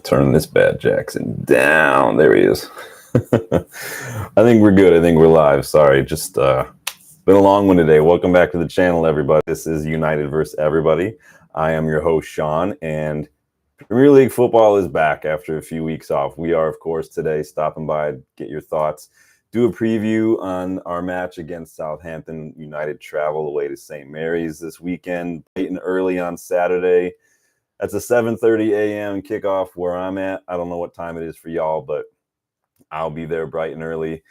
Turn this bad Jackson down. There he is. I think we're good. I think we're live. Sorry, just been a long one today. Welcome back to the channel, everybody. This is United versus Everybody. I am your host, Sean, and Premier League football is back after a few weeks off. We are, of course, today stopping by to get your thoughts, do a preview on our match against Southampton. United travel away to St. Mary's this weekend, late and early on Saturday. That's a 7:30 a.m. kickoff where I'm at. I don't know what time it is for y'all, but I'll be there bright and early.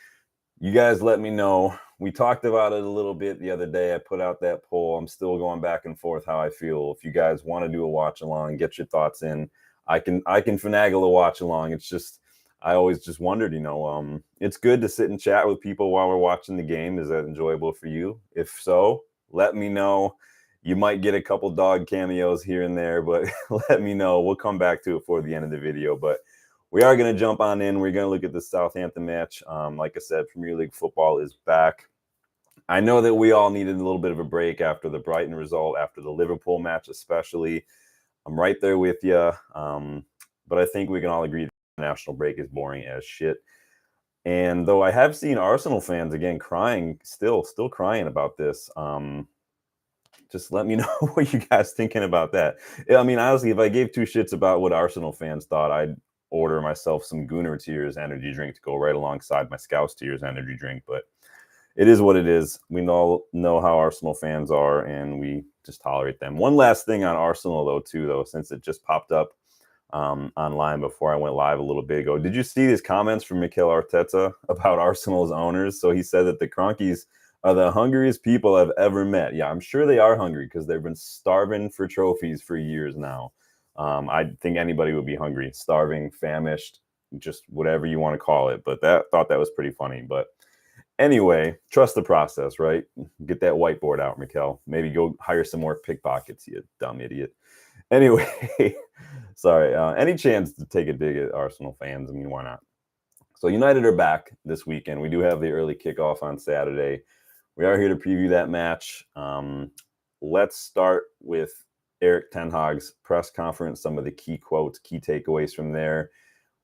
You guys let me know. We talked about it a little bit the other day. I put out that poll. I'm still going back and forth how I feel. If you guys want to do a watch along, get your thoughts in. I can finagle a watch along. It's just I always just wondered, it's good to sit and chat with people while we're watching the game. Is that enjoyable for you? If so, let me know. You might get a couple dog cameos here and there, but let me know. We'll come back to it for the end of the video. But we are going to jump on in. We're going to look at the Southampton match. Like I said, Premier League football is back. I know that we all needed a little bit of a break after the Brighton result, after the Liverpool match especially. I'm right there with you. But I think we can all agree that the national break is boring as shit. And though I have seen Arsenal fans, again, crying, still crying about this. Just let me know what you guys thinking about that. I mean, honestly, if I gave two shits about what Arsenal fans thought, I'd order myself some Gunnar Tears energy drink to go right alongside my Scouts Tears energy drink. But it is what it is. We all know how Arsenal fans are, and we just tolerate them. One last thing on Arsenal, though, since it just popped up online before I went live a little bit ago. Did you see these comments from Mikel Arteta about Arsenal's owners? So he said that the Kroenkes are the hungriest people I've ever met. Yeah, I'm sure they are hungry because they've been starving for trophies for years now. I think anybody would be hungry, starving, famished, just whatever you want to call it. But thought that was pretty funny. But anyway, trust the process, right? Get that whiteboard out, Mikel. Maybe go hire some more pickpockets, you dumb idiot. Anyway, sorry. Any chance to take a dig at Arsenal fans? I mean, why not? So United are back this weekend. We do have the early kickoff on Saturday. We are here to preview that match. Let's start with Erik tenhag's press conference, some of the key quotes, key takeaways from there.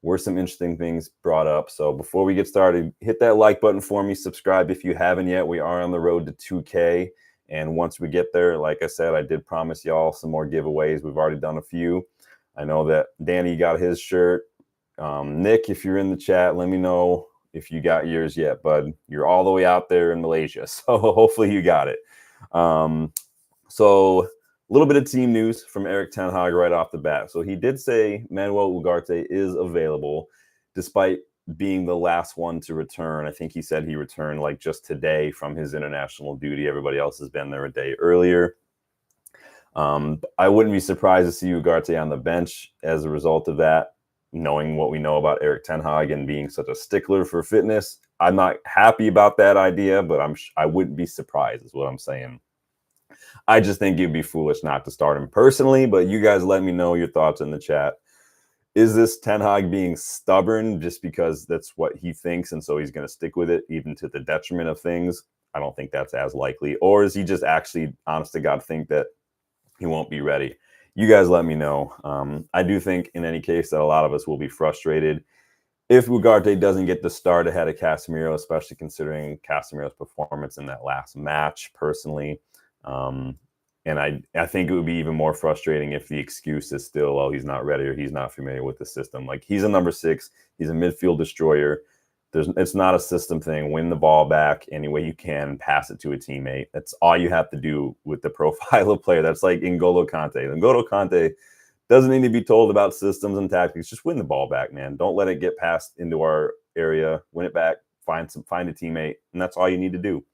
Were some interesting things brought up. So before we get started, hit that like button for me. Subscribe if you haven't yet. We are on the road to 2K. And once we get there, like I said, I did promise y'all some more giveaways. We've already done a few. I know that Danny got his shirt. Nick, if you're in the chat, let me know if you got yours yet, bud. You're all the way out there in Malaysia, so hopefully you got it. So a little bit of team news from Erik ten Hag right off the bat. So he did say Manuel Ugarte is available, despite being the last one to return. I think he said he returned like just today from his international duty. Everybody else has been there a day earlier. I wouldn't be surprised to see Ugarte on the bench as a result of that. Knowing what we know about Erik ten Hag and being such a stickler for fitness, I'm not happy about that idea, but I wouldn't be surprised is what I'm saying. I just think it'd be foolish not to start him personally, but you guys let me know your thoughts in the chat. Is this ten Hag being stubborn just because that's what he thinks and so he's going to stick with it even to the detriment of things? I don't think that's as likely. Or is he just actually, honest to God, think that he won't be ready? You guys let me know. I do think in any case that a lot of us will be frustrated if Ugarte doesn't get the start ahead of Casemiro, especially considering Casemiro's performance in that last match personally. And I think it would be even more frustrating if the excuse is still, oh, he's not ready or he's not familiar with the system. Like, he's a number 6. He's a midfield destroyer. It's not a system thing. Win the ball back any way you can, pass it to a teammate. That's all you have to do with the profile of player. That's like N'Golo Kante. N'Golo Kante doesn't need to be told about systems and tactics. Just win the ball back, man. Don't let it get passed into our area. Win it back. Find a teammate, and that's all you need to do.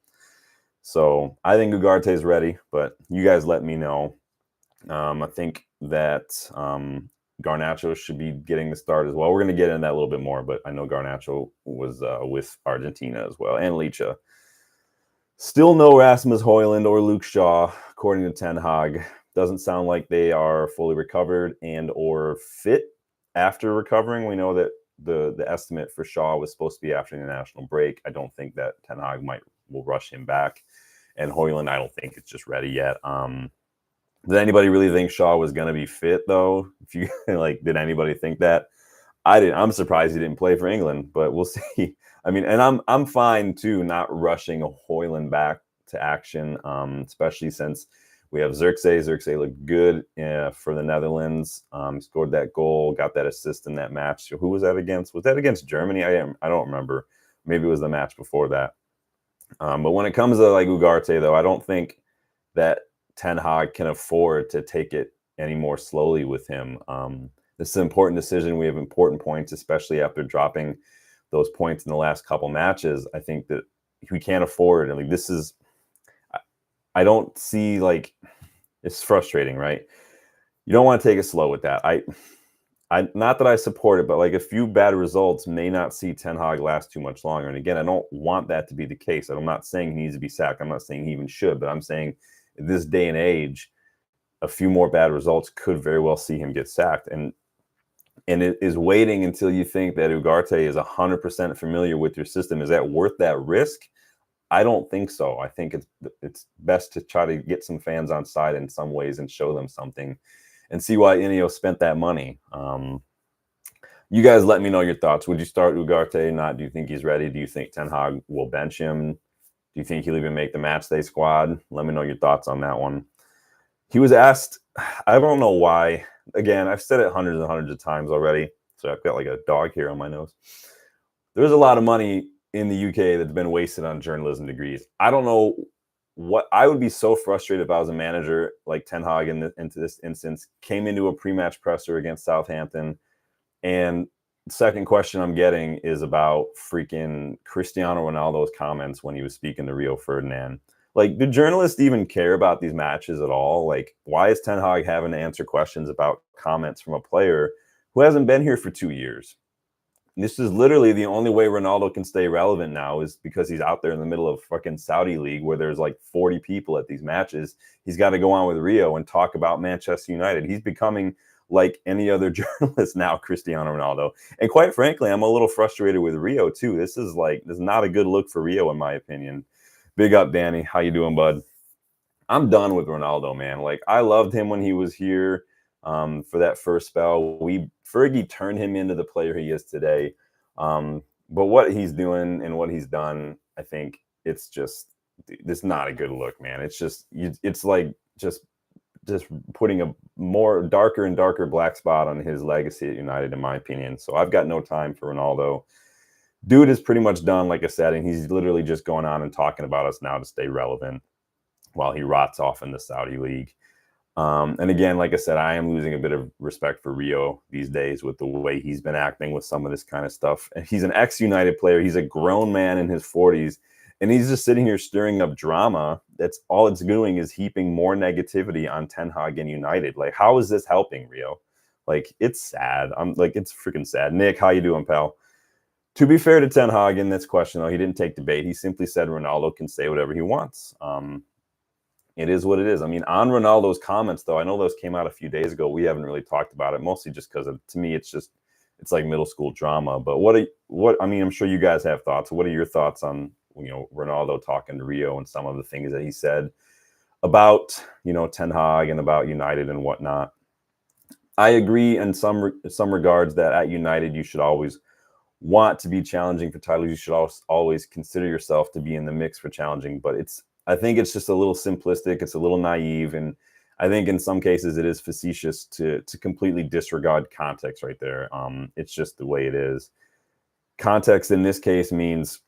So I think Ugarte is ready, but you guys let me know. I think that Garnacho should be getting the start as well. We're going to get into that a little bit more, but I know Garnacho was with Argentina as well, and Licha. Still no Rasmus Højlund or Luke Shaw, according to Ten Hag. Doesn't sound like they are fully recovered and or fit after recovering. We know that the estimate for Shaw was supposed to be after the national break. I don't think that Ten Hag will rush him back. And Højlund, I don't think it's just ready yet. Did anybody really think Shaw was going to be fit though? If you like, did anybody think that? I didn't. I'm surprised he didn't play for England, but we'll see. I mean, and I'm fine too, not rushing Hoyland back to action, especially since we have Xerxes. Xerxes looked good for the Netherlands. Scored that goal, got that assist in that match. So who was that against? Was that against Germany? I don't remember. Maybe it was the match before that. But when it comes to like Ugarte, though, I don't think that Ten Hag can afford to take it any more slowly with him. This is an important decision. We have important points, especially after dropping those points in the last couple matches. I think that we can't afford. I mean, this is. I don't see, like, it's frustrating, right? You don't want to take it slow with that. I not that I support it, but like a few bad results may not see Ten Hag last too much longer. And again, I don't want that to be the case. I'm not saying he needs to be sacked. I'm not saying he even should, but I'm saying in this day and age, a few more bad results could very well see him get sacked. And it is waiting until you think that Ugarte is 100% familiar with your system. Is that worth that risk? I don't think so. I think it's best to try to get some fans on side in some ways and show them something and see why Ineos spent that money. You guys let me know your thoughts. Would you start Ugarte? Not? Do you think he's ready? Do you think Ten Hag will bench him? Do you think he'll even make the matchday squad? Let me know your thoughts on that one. He was asked, I don't know why. Again, I've said it hundreds and hundreds of times already. So I've got like a dog here on my nose. There's a lot of money in the UK that's been wasted on journalism degrees. I don't know what I would be so frustrated if I was a manager like Ten Hag into this instance, came into a pre-match presser against Southampton, and the second question I'm getting is about freaking Cristiano Ronaldo's comments when he was speaking to Rio Ferdinand. Like, do journalists even care about these matches at all? Like, why is Ten Hag having to answer questions about comments from a player who hasn't been here for 2 years? This is literally the only way Ronaldo can stay relevant now is because he's out there in the middle of fucking Saudi League where there's like 40 people at these matches. He's got to go on with Rio and talk about Manchester United. He's becoming like any other journalist now, Cristiano Ronaldo. And quite frankly, I'm a little frustrated with Rio too. This is not a good look for Rio, in my opinion. Big up, Danny. How you doing, bud? I'm done with Ronaldo, man. Like, I loved him when he was here. For that first spell, Fergie turned him into the player he is today. But what he's doing and what he's done, I think it's not a good look, man. It's like just putting a more darker and darker black spot on his legacy at United, in my opinion. So I've got no time for Ronaldo. Dude is pretty much done, like I said, and he's literally just going on and talking about us now to stay relevant while he rots off in the Saudi League. And again, like I said, I am losing a bit of respect for Rio these days with the way he's been acting with some of this kind of stuff. And he's an ex-United player. He's a grown man in his 40s, and he's just sitting here stirring up drama. That's all it's doing is heaping more negativity on Ten Hag and United. Like, how is this helping Rio? Like, it's sad. It's freaking sad. Nick, how you doing, pal? To be fair to Ten Hag in this question, though, he didn't take debate. He simply said Ronaldo can say whatever he wants. It is what it is. I mean, on Ronaldo's comments, though, I know those came out a few days ago. We haven't really talked about it, mostly just because to me, it's like middle school drama. But I mean, I'm sure you guys have thoughts. What are your thoughts on, Ronaldo talking to Rio and some of the things that he said about, Ten Hag and about United and whatnot? I agree in some regards that at United, you should always want to be challenging for titles. You should always consider yourself to be in the mix for challenging, but I think it's just a little simplistic. It's a little naive. And I think in some cases it is facetious to completely disregard context right there. It's just the way it is. Context in this case means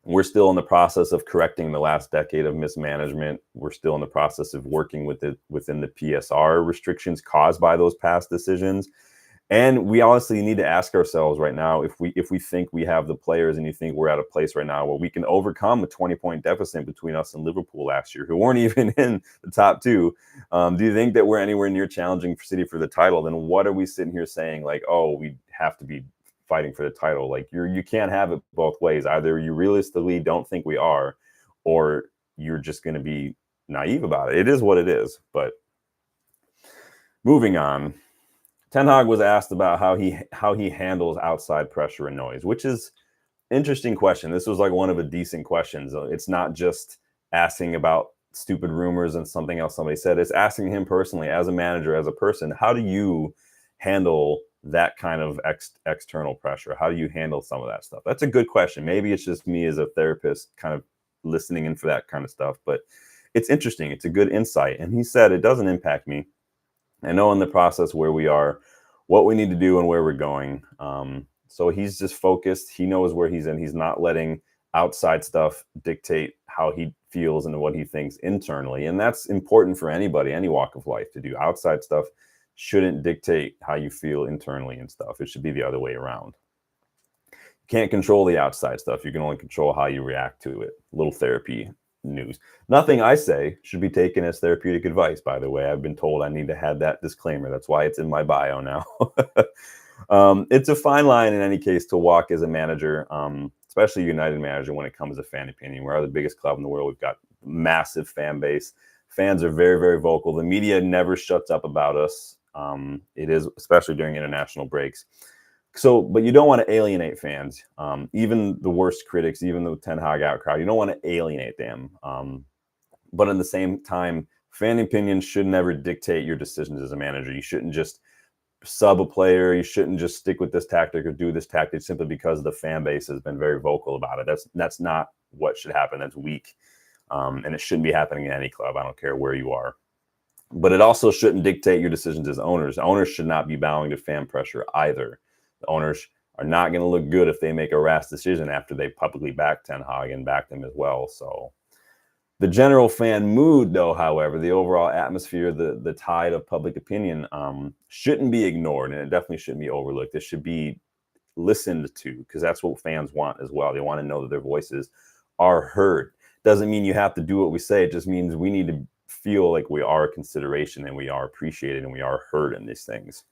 we're still in the process of correcting the last decade of mismanagement. We're still in the process of working within the PSR restrictions caused by those past decisions. And we honestly need to ask ourselves right now, if we think we have the players and you think we're at a place right now where we can overcome a 20-point deficit between us and Liverpool last year, who weren't even in the top two. Do you think that we're anywhere near challenging City for the title? Then what are we sitting here saying like, oh, we have to be fighting for the title? Like, you can't have it both ways. Either you realistically don't think we are, or you're just going to be naive about it. It is what it is. But moving on. Ten Hag was asked about how he handles outside pressure and noise, which is interesting question. This was like one of the decent questions. It's not just asking about stupid rumors and something else somebody said. It's asking him personally, as a manager, as a person, how do you handle that kind of external pressure? How do you handle some of that stuff? That's a good question. Maybe it's just me as a therapist kind of listening in for that kind of stuff, but it's interesting. It's a good insight. And he said, it doesn't impact me. I know in the process where we are, what we need to do and where we're going. So he's just focused. He knows where he's in. He's not letting outside stuff dictate how he feels and what he thinks internally. And that's important for anybody, any walk of life, to do. Outside stuff shouldn't dictate how you feel internally and stuff. It should be the other way around. You can't control the outside stuff. You can only control how you react to it. Little therapy news. Nothing I say should be taken as therapeutic advice, by the way. I've been told I need to have that disclaimer. That's why it's in my bio now. It's a fine line in any case to walk as a manager, especially a United manager, when it comes to fan opinion. We're the biggest club in the world. We've got massive fan base. Fans are very, very vocal. The media never shuts up about us. It is, especially during international breaks. So, but you don't want to alienate fans. Even the worst critics, even the tenhag outcry, you don't want to alienate them. But at the same time, fan opinion should never dictate your decisions as a manager. You shouldn't just sub a player. You shouldn't just stick with this tactic or do this tactic simply because the fan base has been very vocal about it. That's not what should happen. That's weak. And it shouldn't be happening in any club. I don't care where you are. But it also shouldn't dictate your decisions as owners. Owners should not be bowing to fan pressure either. The owners are not going to look good if they make a rash decision after they publicly back Ten Hag and back them as well. So the general fan mood, though, however, the overall atmosphere, the tide of public opinion shouldn't be ignored, and it definitely shouldn't be overlooked. It should be listened to, because that's what fans want as well. They want to know that their voices are heard. Doesn't mean you have to do what we say. It just means we need to feel like we are a consideration and we are appreciated and we are heard in these things.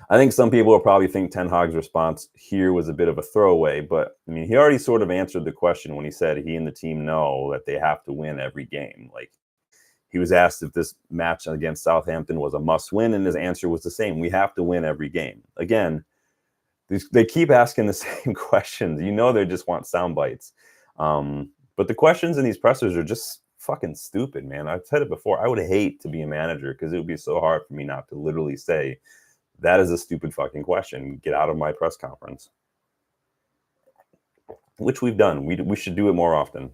I think some people will probably think Ten Hag's response here was a bit of a throwaway, but I mean, he already sort of answered the question when he said he and the team know that they have to win every game. Like, he was asked if this match against Southampton was a must win, and his answer was the same. We have to win every game. Again, they keep asking the same questions. You know, they just want sound bites. But the questions in these pressers are just fucking stupid, man. I've said it before. I would hate to be a manager because it would be so hard for me not to literally say, that is a stupid fucking question. Get out of my press conference. Which we've done. We should do it more often.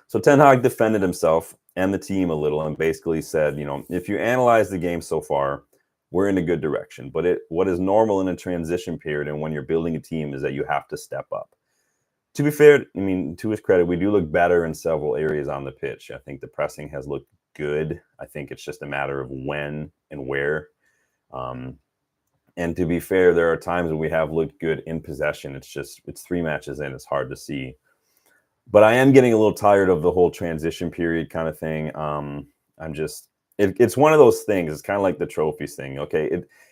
So Ten Hag defended himself and the team a little and basically said, you know, if you analyze the game so far, we're in a good direction. But what is normal in a transition period and when you're building a team is that you have to step up. To be fair, I mean, to his credit, we do look better in several areas on the pitch. I think the pressing has looked good. I think it's just a matter of when and where. And to be fair, there are times when we have looked good in possession. It's 3 matches in. It's hard to see. But I am getting a little tired of the whole transition period kind of thing. It's one of those things. It's kind of like the trophies thing. Okay,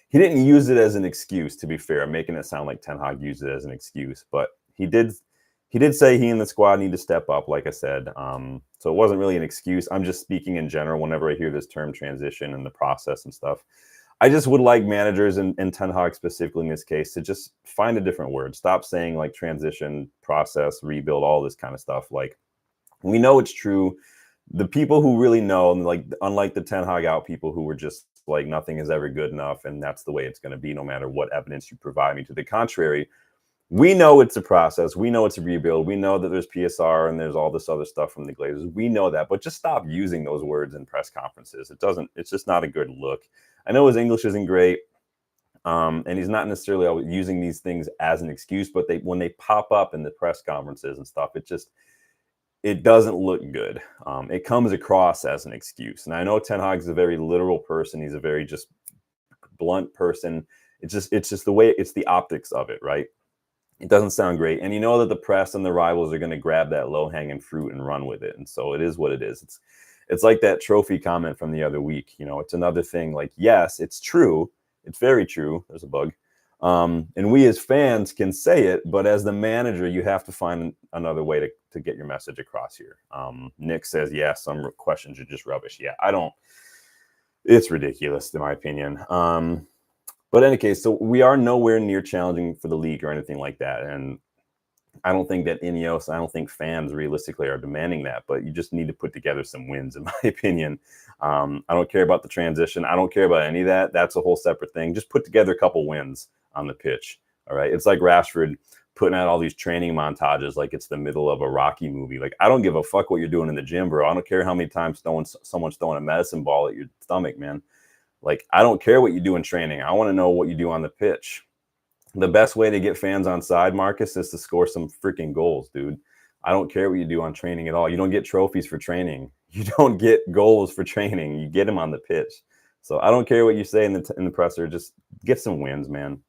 he didn't use it as an excuse, to be fair. I'm making it sound like Ten Hag used it as an excuse, but he did say he and the squad need to step up, like I said. So it wasn't really an excuse. I'm just speaking in general whenever I hear this term transition and the process and stuff. I just would like managers and Ten Hag specifically in this case to just find a different word. Stop saying like transition, process, rebuild, all this kind of stuff. Like, we know it's true. The people who really know, like, unlike the Ten Hag out people who were just like, nothing is ever good enough and that's the way it's going to be no matter what evidence you provide me. To the contrary, we know it's a process. We know it's a rebuild. We know that there's PSR and there's all this other stuff from the Glazers. We know that, but just stop using those words in press conferences. It's just not a good look. I know his English isn't great, and he's not necessarily always using these things as an excuse, but when they pop up in the press conferences and stuff, it doesn't look good. It comes across as an excuse. And I know Ten Hag's a very literal person. He's a very just blunt person. It's just the way, it's the optics of it, right? It doesn't sound great. And you know that the press and the rivals are going to grab that low-hanging fruit and run with it. And so it is what it is. It's like that trophy comment from the other week. You know, it's another thing. Like, yes, it's true. It's very true. There's a bug. And we as fans can say it, but as the manager, you have to find another way to get your message across here. Nick says, yeah, some questions are just rubbish. Yeah, it's ridiculous in my opinion. But in any case, so we are nowhere near challenging for the league or anything like that. And I don't think that Ineos, I don't think fans realistically are demanding that, but you just need to put together some wins, in my opinion. I don't care about the transition. I don't care about any of that. That's a whole separate thing. Just put together a couple wins on the pitch. All right. It's like Rashford putting out all these training montages like it's the middle of a Rocky movie. Like, I don't give a fuck what you're doing in the gym, bro. I don't care how many times someone's throwing a medicine ball at your stomach, man. Like, I don't care what you do in training. I want to know what you do on the pitch. The best way to get fans on side, Marcus, is to score some freaking goals, dude. I don't care what you do on training at all. You don't get trophies for training. You don't get goals for training. You get them on the pitch. So I don't care what you say in the presser. Just get some wins, man.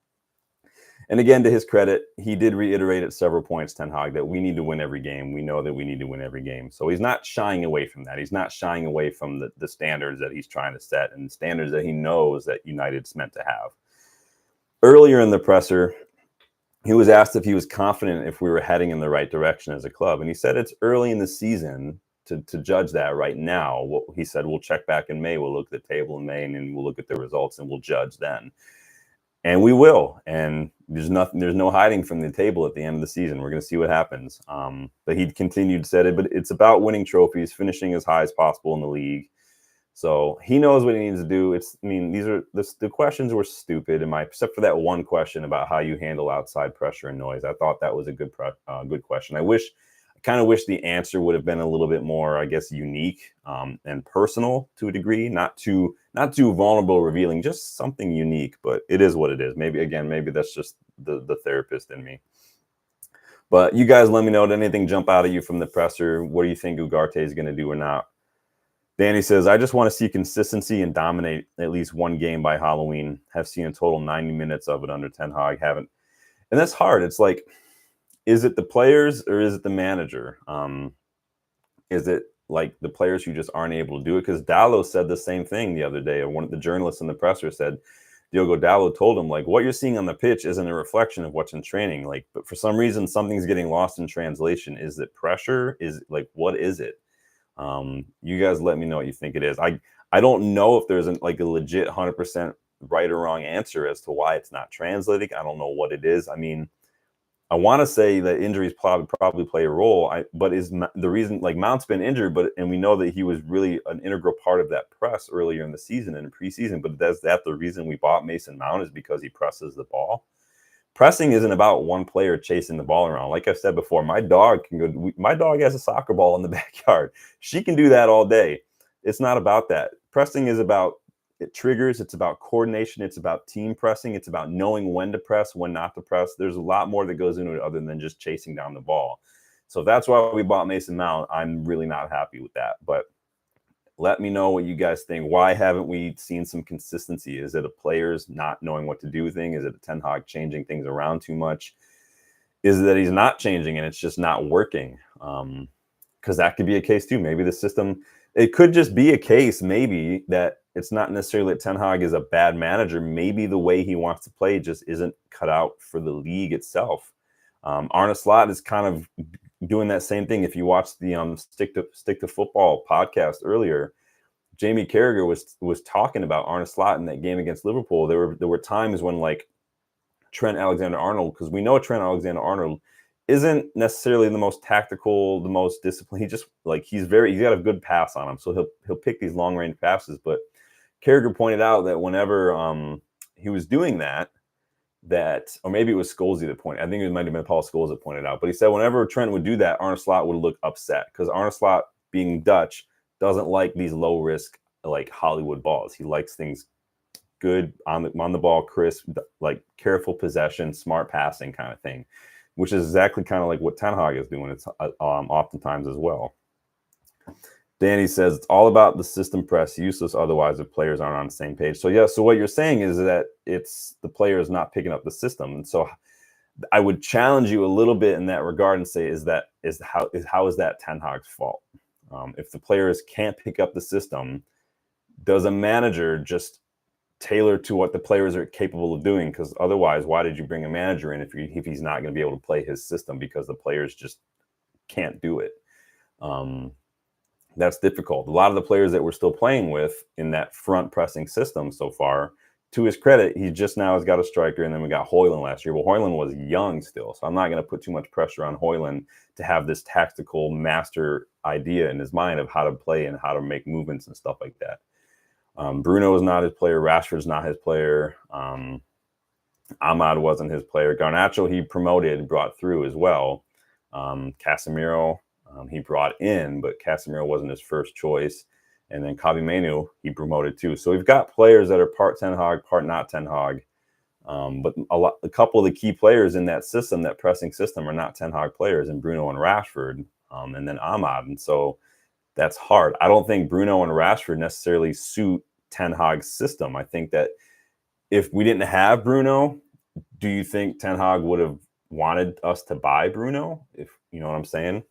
And again, to his credit, he did reiterate at several points, Ten Hag, that we need to win every game. We know that we need to win every game. So he's not shying away from that. He's not shying away from the standards that he's trying to set and standards that he knows that United's meant to have. Earlier in the presser, he was asked if he was confident if we were heading in the right direction as a club. And he said it's early in the season to judge that right now. What he said, we'll check back in May. We'll look at the table in May, and then we'll look at the results, and we'll judge then. And we will. And there's no hiding from the table at the end of the season. We're going to see what happens. But he continued, said it, but it's about winning trophies, finishing as high as possible in the league. So he knows what he needs to do. The questions were stupid, except for that one question about how you handle outside pressure and noise. I thought that was a good question. I kind of wish the answer would have been a little bit more, I guess, unique and personal to a degree, not too vulnerable, revealing, just something unique. But it is what it is. Maybe that's just the therapist in me. But you guys, let me know. Did anything jump out at you from the presser? What do you think Ugarte is going to do or not? Danny says, I just want to see consistency and dominate at least one game by Halloween. Have seen a total 90 minutes of it under Ten Hag. Haven't. And that's hard. It's like, is it the players or is it the manager? Is it like the players who just aren't able to do it? Because Dallo said the same thing the other day. Or one of the journalists in the presser said, Diogo Dallo told him, like, what you're seeing on the pitch isn't a reflection of what's in training. Like, but for some reason, something's getting lost in translation. Is it pressure? What is it? You guys let me know what you think it is. I don't know if there's a legit 100% right or wrong answer as to why it's not translating. I don't know what it is. I mean, I want to say that injuries probably play a role. But is the reason, like, Mount's been injured, and we know that he was really an integral part of that press earlier in the season and in preseason. But is that the reason we bought Mason Mount, is because he presses the ball? Pressing isn't about one player chasing the ball around. Like I said before, my dog has a soccer ball in the backyard. She can do that all day. It's not about that. Pressing is about triggers. It's about coordination. It's about team pressing. It's about knowing when to press, when not to press. There's a lot more that goes into it other than just chasing down the ball. So that's why we bought Mason Mount. I'm really not happy with that. But let me know what you guys think. Why haven't we seen some consistency? Is it a players not knowing what to do thing? Is it a Ten Hag changing things around too much? Is it that he's not changing and it's just not working? Because that could be a case too. Maybe the system, it could just be a case maybe that it's not necessarily that Ten Hag is a bad manager. Maybe the way he wants to play just isn't cut out for the league itself. Arne Slot is kind of doing that same thing. If you watch the Stick to Football podcast earlier, Jamie Carragher was talking about Arne Slot in that game against Liverpool. There were times when, like, Trent Alexander-Arnold, because we know Trent Alexander-Arnold isn't necessarily the most tactical, the most disciplined. He just, like, he's got a good pass on him, so he'll pick these long range passes. But Carragher pointed out that whenever he was doing that, or maybe it was Scholesy that pointed. I think it might have been Paul Scholes that pointed out. But he said whenever Trent would do that, Arne Slot would look upset, because Arne Slot, being Dutch, doesn't like these low risk, like, Hollywood balls. He likes things good on the ball, crisp, like careful possession, smart passing kind of thing, which is exactly kind of like what Ten Hag is doing. It's oftentimes as well. Danny says it's all about the system press, useless otherwise if players aren't on the same page. So yeah, so what you're saying is that it's the players not picking up the system. And so I would challenge you a little bit in that regard and say, how is that Ten Hag's fault? If the players can't pick up the system, does a manager just tailor to what the players are capable of doing? Because otherwise, why did you bring a manager in if he's not going to be able to play his system because the players just can't do it? That's difficult. A lot of the players that we're still playing with in that front pressing system so far to his credit, he just now has got a striker, and then we got Højlund last year. Well, Højlund was young still, so I'm not going to put too much pressure on Højlund to have this tactical master idea in his mind of how to play and how to make movements and stuff like that. Bruno is not his player. Rashford's not his player. Ahmad wasn't his player. Garnacho he promoted, brought through as well. Casemiro he brought in, but Casemiro wasn't his first choice. And then Kobbie Mainoo he promoted too. So we've got players that are part Ten Hag, part not Ten Hag. But a couple of the key players in that system, that pressing system, are not Ten Hag players, and Bruno and Rashford, and then Ahmad. And so that's hard. I don't think Bruno and Rashford necessarily suit Ten Hag's system. I think that if we didn't have Bruno, do you think Ten Hag would have wanted us to buy Bruno? If you know what I'm saying?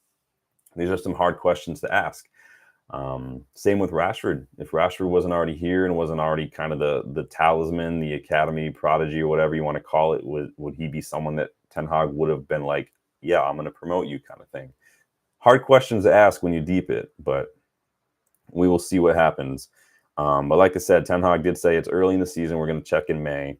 These are some hard questions to ask. Same with Rashford. If Rashford wasn't already here and wasn't already kind of the talisman, the academy prodigy, or whatever you want to call it, would he be someone that Ten Hag would have been like, yeah, I'm going to promote you kind of thing? Hard questions to ask when you deep it, but we will see what happens. But like I said, Ten Hag did say it's early in the season. We're going to check in May.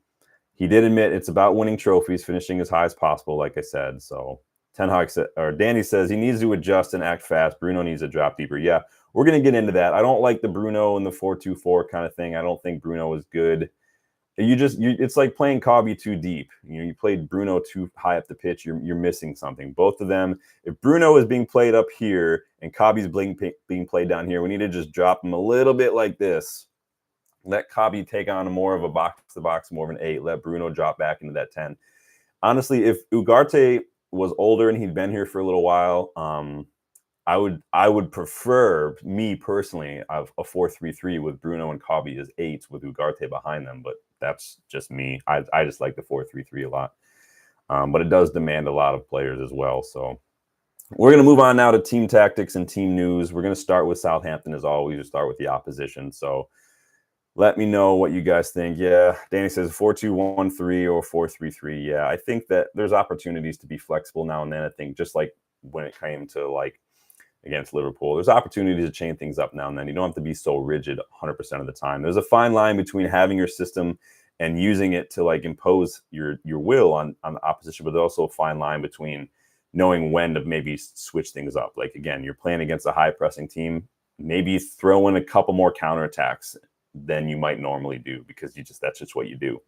He did admit it's about winning trophies, finishing as high as possible, like I said. So Ten Hag said, or Danny says he needs to adjust and act fast. Bruno needs to drop deeper. Yeah, we're going to get into that. I don't like the Bruno and the 4-2-4 kind of thing. I don't think Bruno is good. It's like playing Kobbie too deep. You played Bruno too high up the pitch. You're missing something. Both of them. If Bruno is being played up here and Kobbie's being played down here, we need to just drop him a little bit like this. Let Kobbie take on more of a box-to-box, more of an 8. Let Bruno drop back into that 10. Honestly, if Ugarte was older and he'd been here for a little while, I would prefer, me personally, a 4-3-3 with Bruno and Kobbie as 8s with Ugarte behind them. But that's just me. I just like the 4-3-3 a lot. But it does demand a lot of players as well. So we're going to move on now to team tactics and team news. We're going to start with Southampton as always. We start with the opposition. So let me know what you guys think. Yeah, Danny says 4-2-1-3 or 4-3-3. Yeah, I think that there's opportunities to be flexible now and then. I think just like when it came to like against Liverpool, there's opportunities to change things up now and then. You don't have to be so rigid 100% of the time. There's a fine line between having your system and using it to like impose your will on the opposition, but there's also a fine line between knowing when to maybe switch things up. Like again, you're playing against a high pressing team, maybe throw in a couple more counterattacks than you might normally do because that's just what you do.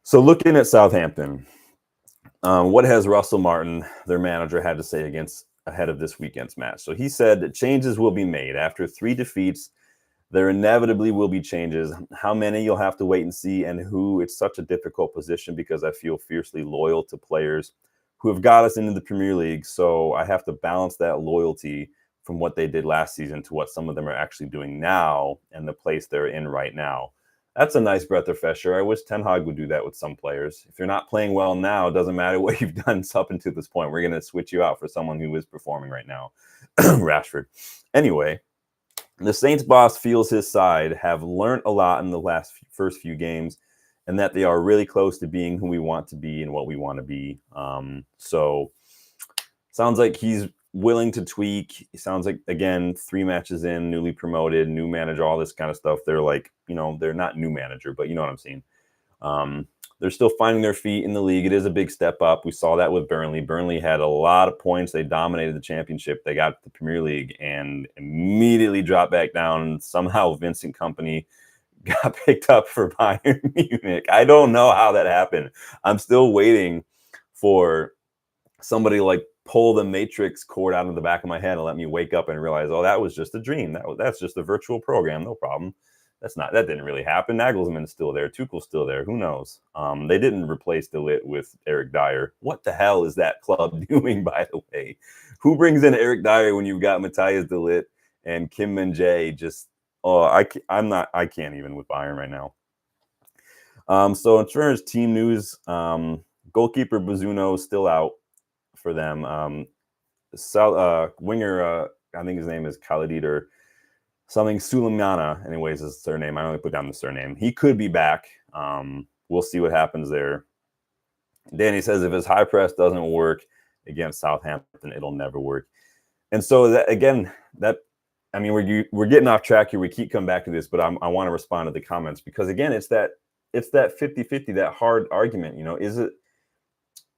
So looking at Southampton, what has Russell Martin, their manager, had to say ahead of this weekend's match? So he said that changes will be made after 3 defeats. There inevitably will be changes. How many, you'll have to wait and see, and who, it's such a difficult position because I feel fiercely loyal to players who have got us into the Premier League. So I have to balance that loyalty from what they did last season to what some of them are actually doing now and the place they're in right now. That's a nice breath of fresh air. I wish Ten Hag would do that with some players. If you're not playing well now, it doesn't matter what you've done up until this point. We're going to switch you out for someone who is performing right now. Rashford. Anyway, the Saints boss feels his side have learned a lot in the first few games, and that they are really close to being who we want to be and what we want to be. So sounds like he's willing to tweak. It sounds like, again, 3 matches in, newly promoted, new manager, all this kind of stuff. They're like, they're not new manager, but you know what I'm saying. They're still finding their feet in the league. It is a big step up. We saw that with Burnley. Burnley had a lot of points. They dominated the championship. They got the Premier League and immediately dropped back down. Somehow Vincent Kompany got picked up for Bayern Munich. I don't know how that happened. I'm still waiting for somebody like pull the Matrix cord out of the back of my head and let me wake up and realize, oh, that was just a dream. That's just a virtual program. No problem. That didn't really happen. Nagelsmann's still there. Tuchel's still there. Who knows? They didn't replace De Ligt with Eric Dyer. What the hell is that club doing, by the way? Who brings in Eric Dyer when you've got Matthias De Ligt and Kim Min-jae? I can't even with Bayern right now. So in terms of team news, goalkeeper Bazzuno is still out for them. Winger, I think his name is Khalid or something, Suleimana, anyways, his surname. I only put down the surname. He could be back. We'll see what happens there. Danny says if his high press doesn't work against Southampton, it'll never work. And so that I mean, we're getting off track here. We keep coming back to this, but I want to respond to the comments because again, it's that 50-50, that hard argument. You know, is it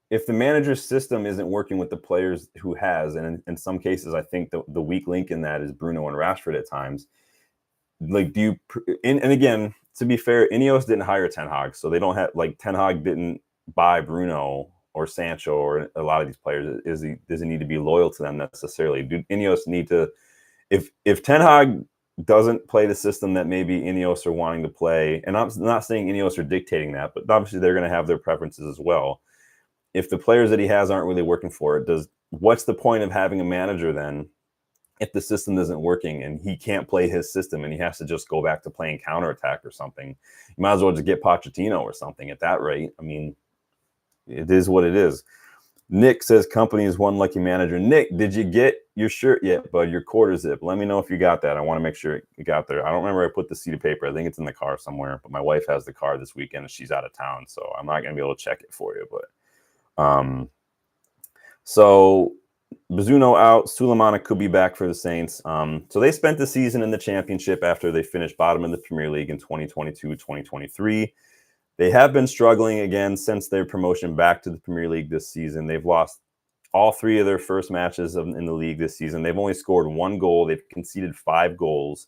if the manager's system isn't working with the players who has, and in some cases, I think the weak link in that is Bruno and Rashford at times. Like, do you? And again, to be fair, Ineos didn't hire tenhag, so they don't have like tenhag didn't buy Bruno or Sancho or a lot of these players. Does he need to be loyal to them necessarily? Do Ineos need to? If tenhag doesn't play the system that maybe Ineos are wanting to play, and I'm not saying Ineos are dictating that, but obviously they're going to have their preferences as well. If the players that he has aren't really working for it, what's the point of having a manager then if the system isn't working and he can't play his system and he has to just go back to playing counterattack or something? You might as well just get Pochettino or something at that rate. I mean, it is what it is. Nick says company is one lucky manager. Nick, did you get your shirt yet, bud? Your quarter zip. Let me know if you got that. I want to make sure it got there. I don't remember I put the sheet of paper. I think it's in the car somewhere, but my wife has the car this weekend and she's out of town, so I'm not going to be able to check it for you. But so Bazzuno out. Sulemana could be back for the Saints. So they spent the season in the championship after they finished bottom of the Premier League in 2022-2023. They have been struggling again since their promotion back to the Premier League this season. They've lost all 3 of their first matches in the league this season. They've only scored 1 goal. They've conceded 5 goals.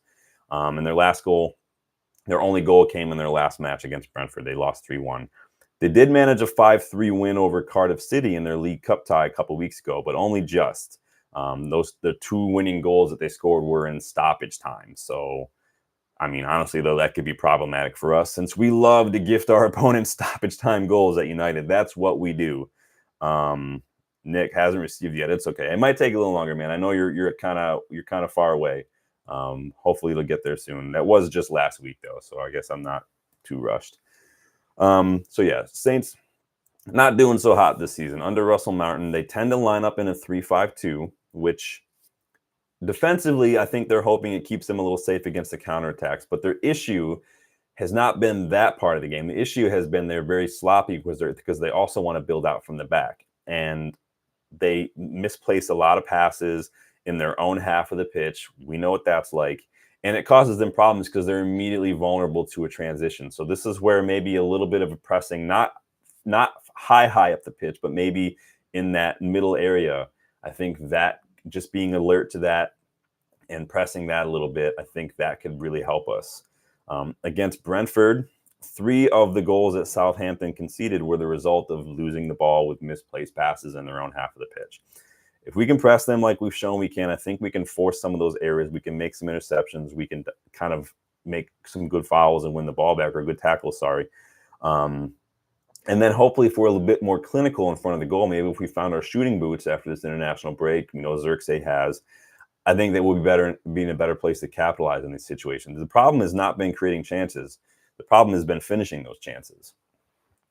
And their only goal came in their last match against Brentford. They lost 3-1. They did manage a 5-3 win over Cardiff City in their League Cup tie a couple weeks ago, but only just. The 2 winning goals that they scored were in stoppage time. So, I mean, honestly, though, that could be problematic for us since we love to gift our opponents stoppage time goals at United. That's what we do. Nick hasn't received yet. It's okay. It might take a little longer, man. I know you're kind of far away. Hopefully it'll get there soon. That was just last week, though, so I guess I'm not too rushed. So yeah, Saints not doing so hot this season. Under Russell Martin, they tend to line up in a 3-5-2, which defensively, I think they're hoping it keeps them a little safe against the counterattacks. But their issue has not been that part of the game. The issue has been they're very sloppy because they also want to build out from the back. And they misplace a lot of passes in their own half of the pitch. We know what that's like. And it causes them problems because they're immediately vulnerable to a transition. So this is where maybe a little bit of a pressing, not high up the pitch, but maybe in that middle area. I think that just being alert to that and pressing that a little bit, I think that could really help us. Against Brentford, 3 of the goals that Southampton conceded were the result of losing the ball with misplaced passes in their own half of the pitch. If we can press them like we've shown we can, I think we can force some of those errors. We can make some interceptions. We can kind of make some good fouls and win the ball back, or good tackles, sorry. And then hopefully if we're a little bit more clinical in front of the goal, maybe if we found our shooting boots after this international break, we know Xerxes has, I think that we'll be in a better place to capitalize on these situations. The problem has not been creating chances. The problem has been finishing those chances.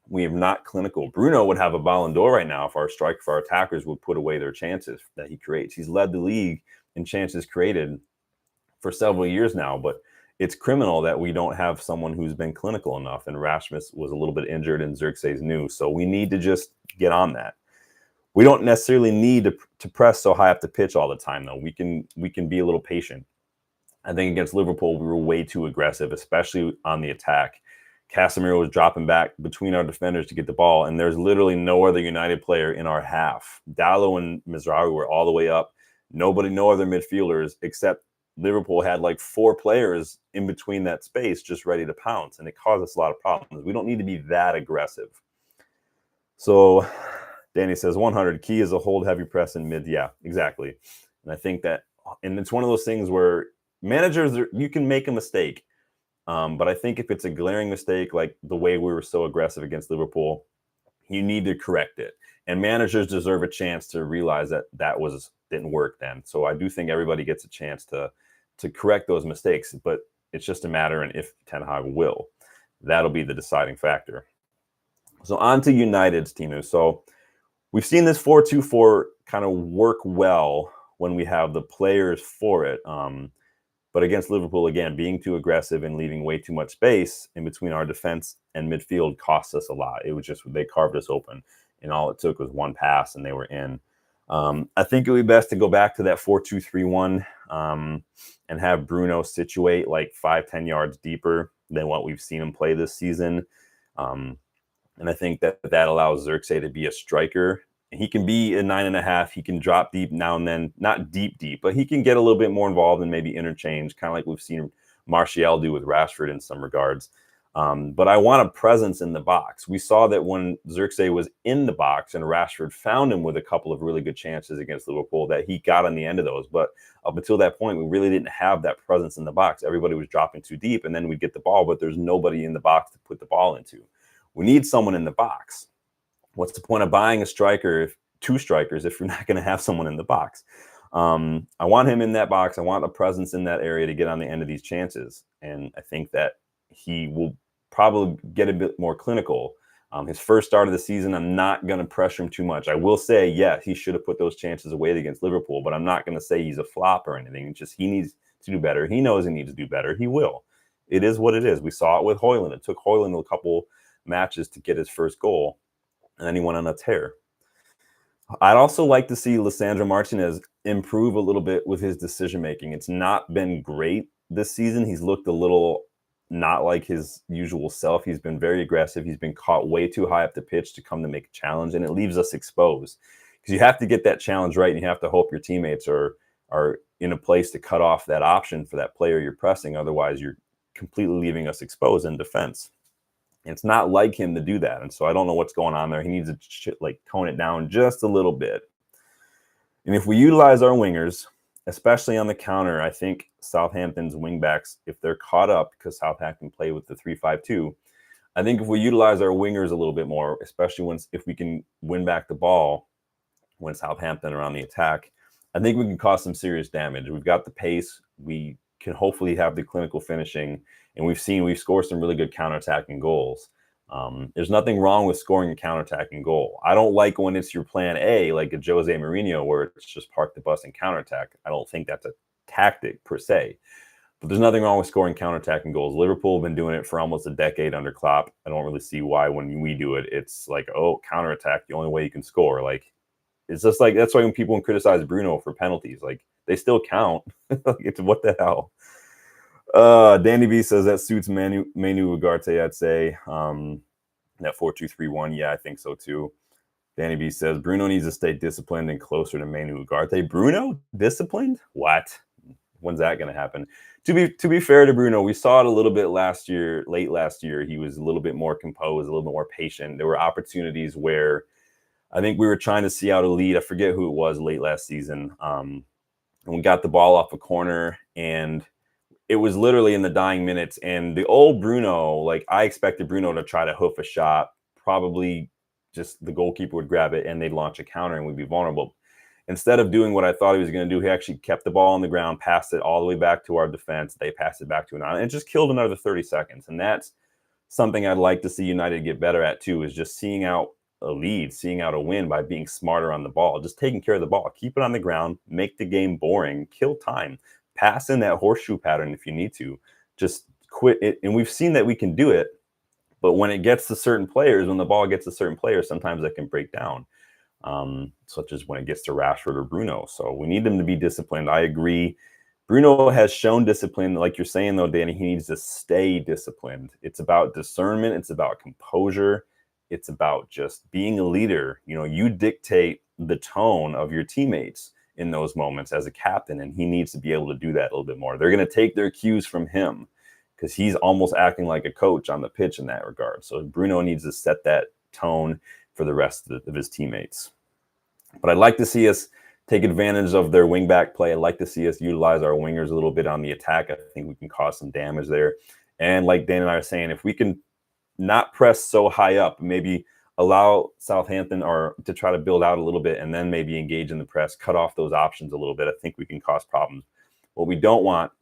We are not clinical. Bruno would have a Ballon d'Or right now if our attackers would put away their chances that he creates. He's led the league in chances created for several years now, but it's criminal that we don't have someone who's been clinical enough. And Rasmus was a little bit injured and Xerxes new. So we need to just get on that. We don't necessarily need to press so high up the pitch all the time, though. We can be a little patient. I think against Liverpool, we were way too aggressive, especially on the attack. Casemiro was dropping back between our defenders to get the ball, and there's literally no other United player in our half. Dalot and Mizrahi were all the way up. No other midfielders, except Liverpool had like 4 players in between that space just ready to pounce, and it caused us a lot of problems. We don't need to be that aggressive. So Danny says 100 key is a hold heavy press in mid. Yeah, exactly. And I think that, and it's one of those things where managers, you can make a mistake. But I think if it's a glaring mistake, like the way we were so aggressive against Liverpool, you need to correct it. And managers deserve a chance to realize that didn't work then. So I do think everybody gets a chance to correct those mistakes, but it's just a matter and if Ten Hag will. That'll be the deciding factor. So on to United's, Tinu. So we've seen this 4-2-4 kind of work well when we have the players for it. But against Liverpool, again, being too aggressive and leaving way too much space in between our defense and midfield cost us a lot. It was just, they carved us open, and all it took was one pass and they were in. I think it would be best to go back to that 4-2-3-1 and have Bruno situate like 5-10 yards deeper than what we've seen him play this season. And I think that allows Xerxes to be a striker. He can be a 9.5. He can drop deep now and then, not deep, but he can get a little bit more involved and maybe interchange, kind of like we've seen Martial do with Rashford in some regards. But I want a presence in the box. We saw that when Xerxes was in the box and Rashford found him with a couple of really good chances against Liverpool, that he got on the end of those. But up until that point, we really didn't have that presence in the box. Everybody was dropping too deep, and then we'd get the ball, but there's nobody in the box to put the ball into. We need someone in the box. What's the point of buying a striker, two strikers, if you're not going to have someone in the box? I want him in that box. I want a presence in that area to get on the end of these chances. And I think that he will probably get a bit more clinical. His first start of the season, I'm not going to pressure him too much. I will say, yeah, he should have put those chances away against Liverpool, but I'm not going to say he's a flop or anything. It's just he needs to do better. He knows he needs to do better. He will. It is what it is. We saw it with Højlund. It took Højlund a couple matches to get his first goal, and then he went on a tear. I'd also like to see Lisandro Martinez improve a little bit with his decision-making. It's not been great this season. He's looked a little not like his usual self. He's been very aggressive. He's been caught way too high up the pitch to come to make a challenge, and it leaves us exposed. Because you have to get that challenge right, and you have to hope your teammates are in a place to cut off that option for that player you're pressing. Otherwise, you're completely leaving us exposed in defense. It's not like him to do that. And so I don't know what's going on there. He needs to tone it down just a little bit. And if we utilize our wingers, especially on the counter, I think Southampton's wingbacks, if they're caught up, because Southampton play with the 3-5-2, I think if we utilize our wingers a little bit more, especially if we can win back the ball when Southampton are on the attack, I think we can cause some serious damage. We've got the pace. We can hopefully have the clinical finishing. And we've scored some really good counterattacking goals. There's nothing wrong with scoring a counterattacking goal. I don't like when it's your plan A, like a Jose Mourinho, where it's just park the bus and counterattack. I don't think that's a tactic per se. But there's nothing wrong with scoring counterattacking goals. Liverpool have been doing it for almost a decade under Klopp. I don't really see why when we do it, it's like, oh, counterattack, the only way you can score. Like, it's just like, that's why when people criticize Bruno for penalties, like, they still count. It's what the hell. Danny B says that suits Manu Ugarte, I'd say. That 4-2-3-1, yeah, I think so too. Danny B says Bruno needs to stay disciplined and closer to Manu Ugarte. Bruno disciplined? What? When's that going to happen? To be fair to Bruno, we saw it a little bit late last year. He was a little bit more composed, a little bit more patient. There were opportunities where I think we were trying to see out a lead. I forget who it was late last season. And we got the ball off a corner, and it was literally in the dying minutes. And the old Bruno, like, I expected Bruno to try to hoof a shot. Probably just the goalkeeper would grab it and they'd launch a counter and we'd be vulnerable. Instead of doing what I thought he was going to do, he actually kept the ball on the ground, passed it all the way back to our defense. They passed it back to an and it just killed another 30 seconds. And that's something I'd like to see United get better at too, is just seeing out a lead, seeing out a win by being smarter on the ball, just taking care of the ball, keep it on the ground, make the game boring, kill time. Pass in that horseshoe pattern if you need to. Just quit it. And we've seen that we can do it. But when it gets to certain players, when the ball gets to certain players, sometimes that can break down, such as when it gets to Rashford or Bruno. So we need them to be disciplined. I agree. Bruno has shown discipline. Like you're saying, though, Danny, he needs to stay disciplined. It's about discernment. It's about composure. It's about just being a leader. You know, you dictate the tone of your teammates in those moments as a captain, and he needs to be able to do that a little bit more. They're going to take their cues from him because he's almost acting like a coach on the pitch in that regard. So Bruno needs to set that tone for the rest of his teammates. But I'd like to see us take advantage of their wingback play. I'd like to see us utilize our wingers a little bit on the attack. I think we can cause some damage there. And like Dan and I are saying, if we can not press so high up, maybe allow Southampton or to try to build out a little bit and then maybe engage in the press, cut off those options a little bit, I think we can cause problems. What we don't want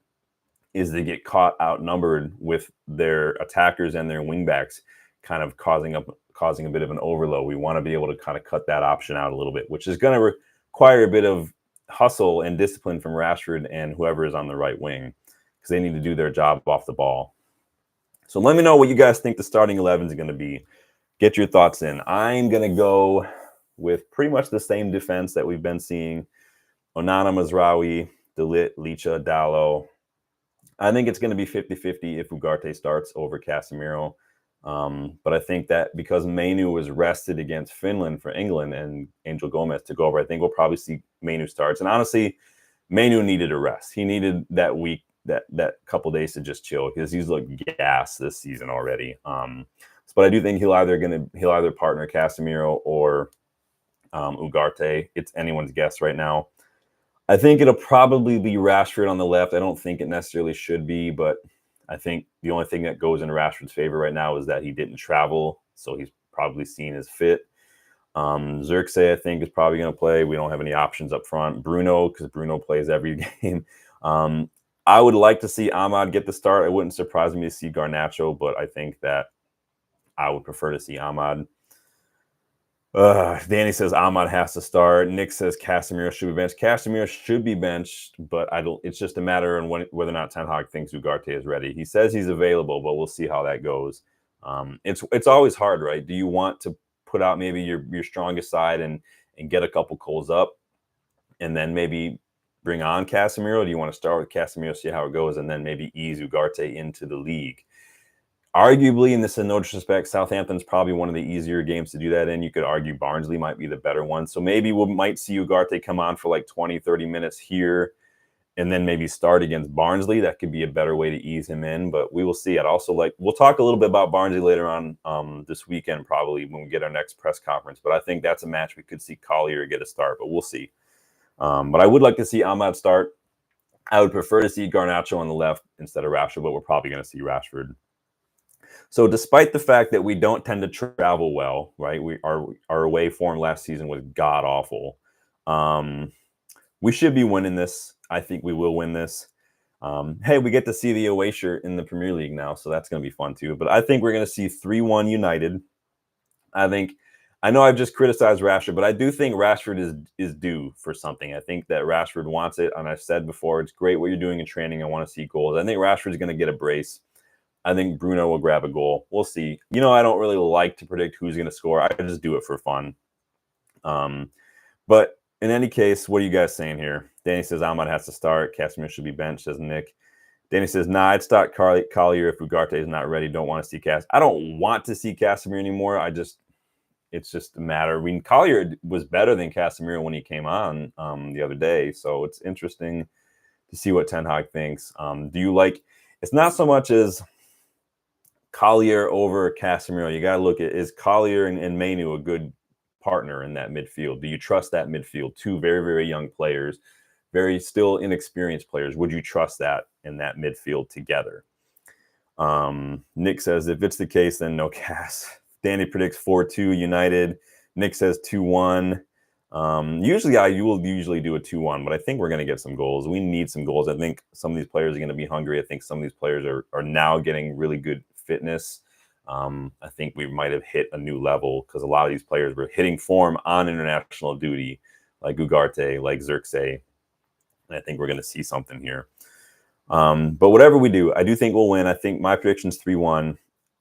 is to get caught outnumbered with their attackers and their wingbacks kind of causing a bit of an overload. We want to be able to kind of cut that option out a little bit, which is going to require a bit of hustle and discipline from Rashford and whoever is on the right wing, because they need to do their job off the ball. So let me know what you guys think the starting 11 is going to be. Get your thoughts in. I'm going to go with pretty much the same defense that we've been seeing. Onana, Mazraoui, Delit, Licha, Dallo. I think it's going to be 50-50 if Ugarte starts over Casemiro. But I think that because Manu was rested against Finland for England and Angel Gomez took over, I think we'll probably see Manu starts. And honestly, Manu needed a rest. He needed that week, that couple days to just chill because he's looked gas this season already. But I do think he'll either partner Casemiro or Ugarte. It's anyone's guess right now. I think it'll probably be Rashford on the left. I don't think it necessarily should be, but I think the only thing that goes in Rashford's favor right now is that he didn't travel, so he's probably seen as fit. Zirkzee, I think, is probably going to play. We don't have any options up front. Bruno, because Bruno plays every game. I would like to see Ahmad get the start. It wouldn't surprise me to see Garnacho, but I think that I would prefer to see Ahmad. Danny says Ahmad has to start. Nick says Casemiro should be benched. Casemiro should be benched, but it's just a matter of whether or not Ten Hag thinks Ugarte is ready. He says he's available, but we'll see how that goes. It's always hard, right? Do you want to put out maybe your strongest side and get a couple goals up, and then maybe bring on Casemiro? Do you want to start with Casemiro, see how it goes, and then maybe ease Ugarte into the league? Arguably, and this is no disrespect, Southampton's probably one of the easier games to do that in. You could argue Barnsley might be the better one. So maybe we might see Ugarte come on for like 20, 30 minutes here and then maybe start against Barnsley. That could be a better way to ease him in, but we will see. We'll talk a little bit about Barnsley later on this weekend, probably when we get our next press conference. But I think that's a match we could see Collier get a start, but we'll see. But I would like to see Ahmad start. I would prefer to see Garnacho on the left instead of Rashford, but we're probably going to see Rashford. So despite the fact that we don't tend to travel well, right? Our away form last season was god awful. We should be winning this. I think we will win this. Hey, we get to see the away shirt in the Premier League now, so that's going to be fun too. But I think we're going to see 3-1 United. I know I've just criticized Rashford, but I do think Rashford is due for something. I think that Rashford wants it, and I've said before, it's great what you're doing in training. I want to see goals. I think Rashford's going to get a brace. I think Bruno will grab a goal. We'll see. I don't really like to predict who's going to score. I just do it for fun. But in any case, what are you guys saying here? Danny says Ahmad has to start. Casemiro should be benched, says Nick. Danny says, nah, I'd start Collier if Ugarte is not ready. Don't want to see Cas. I don't want to see Casemiro anymore. It's just a matter. I mean, Collier was better than Casemiro when he came on the other day. So it's interesting to see what Ten Hag thinks. Do you like? It's not so much as Collier over Casemiro. You got to look at, is Collier and Manu a good partner in that midfield? Do you trust that midfield? Two very, very young players, very still inexperienced players. Would you trust that in that midfield together? Nick says, if it's the case, then no Cas. Danny predicts 4-2 United. Nick says 2-1. Usually you will usually do a 2-1, but I think we're going to get some goals. We need some goals. I think some of these players are going to be hungry. I think some of these players are now getting really good fitness. I think we might have hit a new level because a lot of these players were hitting form on international duty, like Ugarte, like Zirkzee. And I think we're going to see something here. But whatever we do, I do think we'll win. I think my prediction's 3-1.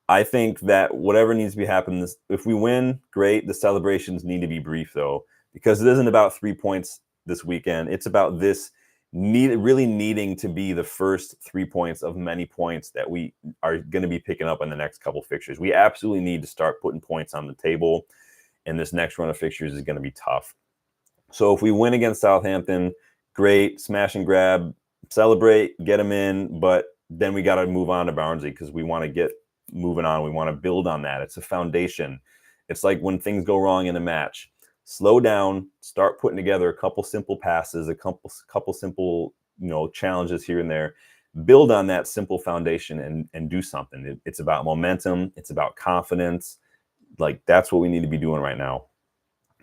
I think that whatever needs to be happening, if we win, great. The celebrations need to be brief, though, because it isn't about 3 points this weekend. It's about this really needing to be the first 3 points of many points that we are going to be picking up in the next couple fixtures. We absolutely need to start putting points on the table, and this next run of fixtures is going to be tough. So if we win against Southampton, great, smash and grab, celebrate, get them in, but then we got to move on to Barnsley because we want to get moving on. We want to build on that. It's a foundation. It's like when things go wrong in a match. Slow down, start putting together a couple simple passes, a couple simple, challenges here and there. Build on that simple foundation and do something. It's about momentum. It's about confidence. Like, that's what we need to be doing right now.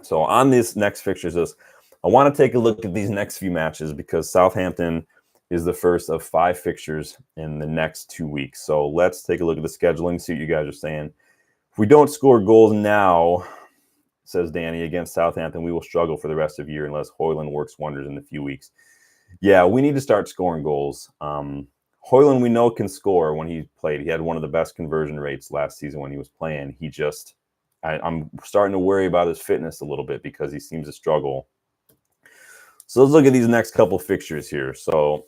So on this next fixtures list, I want to take a look at these next few matches because Southampton is the first of 5 fixtures in the next 2 weeks. So let's take a look at the scheduling, see what you guys are saying. If we don't score goals now, says Danny, against Southampton, we will struggle for the rest of the year unless Højlund works wonders in a few weeks. Yeah, we need to start scoring goals. Højlund, we know, can score when he played. He had one of the best conversion rates last season when he was playing. He just I'm starting to worry about his fitness a little bit because he seems to struggle. So let's look at these next couple fixtures here. So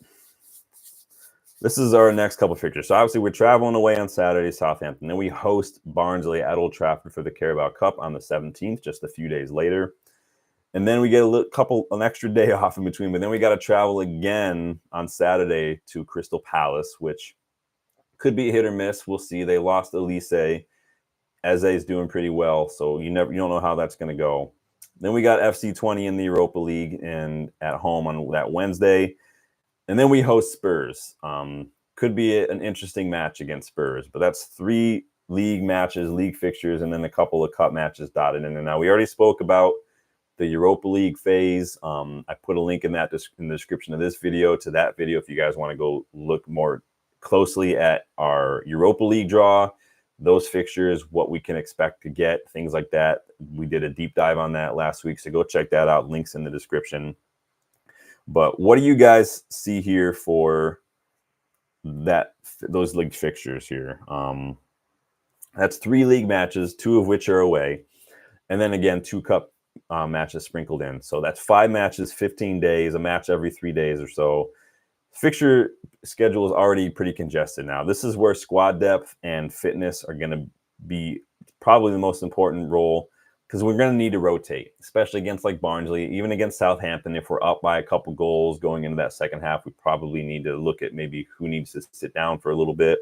this is our next couple fixtures. So obviously we're traveling away on Saturday, Southampton. Then we host Barnsley at Old Trafford for the Carabao Cup on the 17th, just a few days later. And then we get an extra day off in between. But then we got to travel again on Saturday to Crystal Palace, which could be hit or miss. We'll see. They lost Elise. Eze is doing pretty well, so you don't know how that's going to go. Then we got FC 20 in the Europa League and at home on that Wednesday. And then we host Spurs. Could be an interesting match against Spurs, but that's 3 league matches, league fixtures, and then a couple of cup matches dotted in. And now we already spoke about the Europa League phase. I put a link in the description of this video to that video if you guys want to go look more closely at our Europa League draw, those fixtures, what we can expect to get, things like that. We did a deep dive on that last week, so go check that out. Links in the description. But what do you guys see here for those league fixtures here? That's 3 league matches, 2 of which are away, and then again 2 cup matches sprinkled in. So that's 5 matches, 15 days, a match every 3 days or so. Fixture schedule is already pretty congested now. This is where squad depth and fitness are going to be probably the most important role, because we're going to need to rotate, especially against like Barnsley, even against Southampton. If we're up by a couple goals going into that second half, we probably need to look at maybe who needs to sit down for a little bit.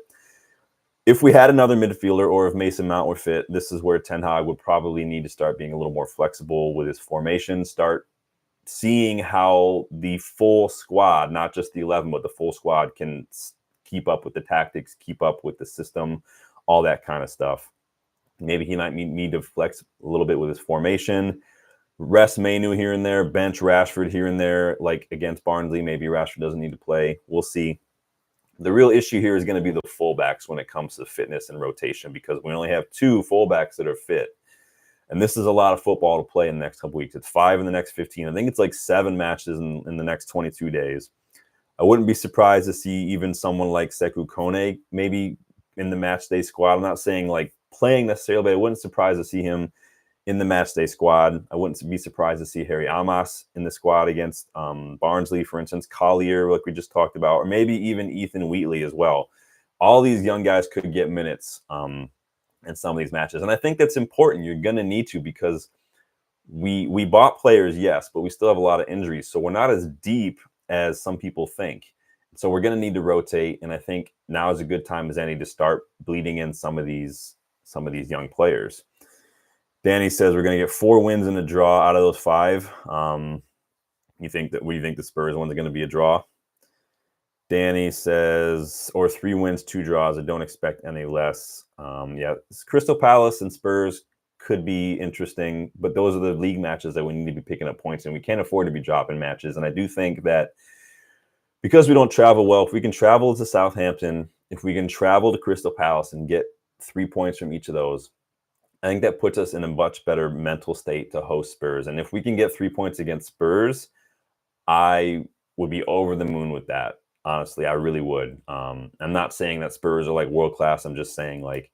If we had another midfielder or if Mason Mount were fit, this is where Ten Hag would probably need to start being a little more flexible with his formation, start seeing how the full squad, not just the 11, but the full squad can keep up with the tactics, keep up with the system, all that kind of stuff. Maybe he might need to flex a little bit with his formation, rest Manu here and there, bench Rashford here and there, like against Barnsley. Maybe Rashford doesn't need to play. We'll see. The real issue here is going to be the fullbacks when it comes to fitness and rotation, because we only have 2 fullbacks that are fit. And this is a lot of football to play in the next couple weeks. It's 5 in the next 15. I think it's like 7 matches in the next 22 days. I wouldn't be surprised to see even someone like Sekou Kone maybe in the match day squad. I'm not saying like playing necessarily, but I wouldn't surprise to see him in the match day squad. I wouldn't be surprised to see Harry Almas in the squad against Barnsley, for instance, Collier, like we just talked about, or maybe even Ethan Wheatley as well. All these young guys could get minutes in some of these matches. And I think that's important. You're going to need to, because we bought players, yes, but we still have a lot of injuries. So we're not as deep as some people think. So we're going to need to rotate. And I think now is a good time as any to start bleeding in some of these young players. Danny says we're going to get 4 wins and a draw out of those 5. You think the Spurs one's going to be a draw? Danny says, or 3 wins, 2 draws. I don't expect any less. Yeah, Crystal Palace and Spurs could be interesting, but those are the league matches that we need to be picking up points in. We can't afford to be dropping matches. And I do think that because we don't travel well, if we can travel to Southampton, if we can travel to Crystal Palace and get 3 points from each of those, I think that puts us in a much better mental state to host Spurs. And if we can get 3 points against Spurs, I would be over the moon with that. Honestly, I really would. I'm not saying that Spurs are like world class. I'm just saying like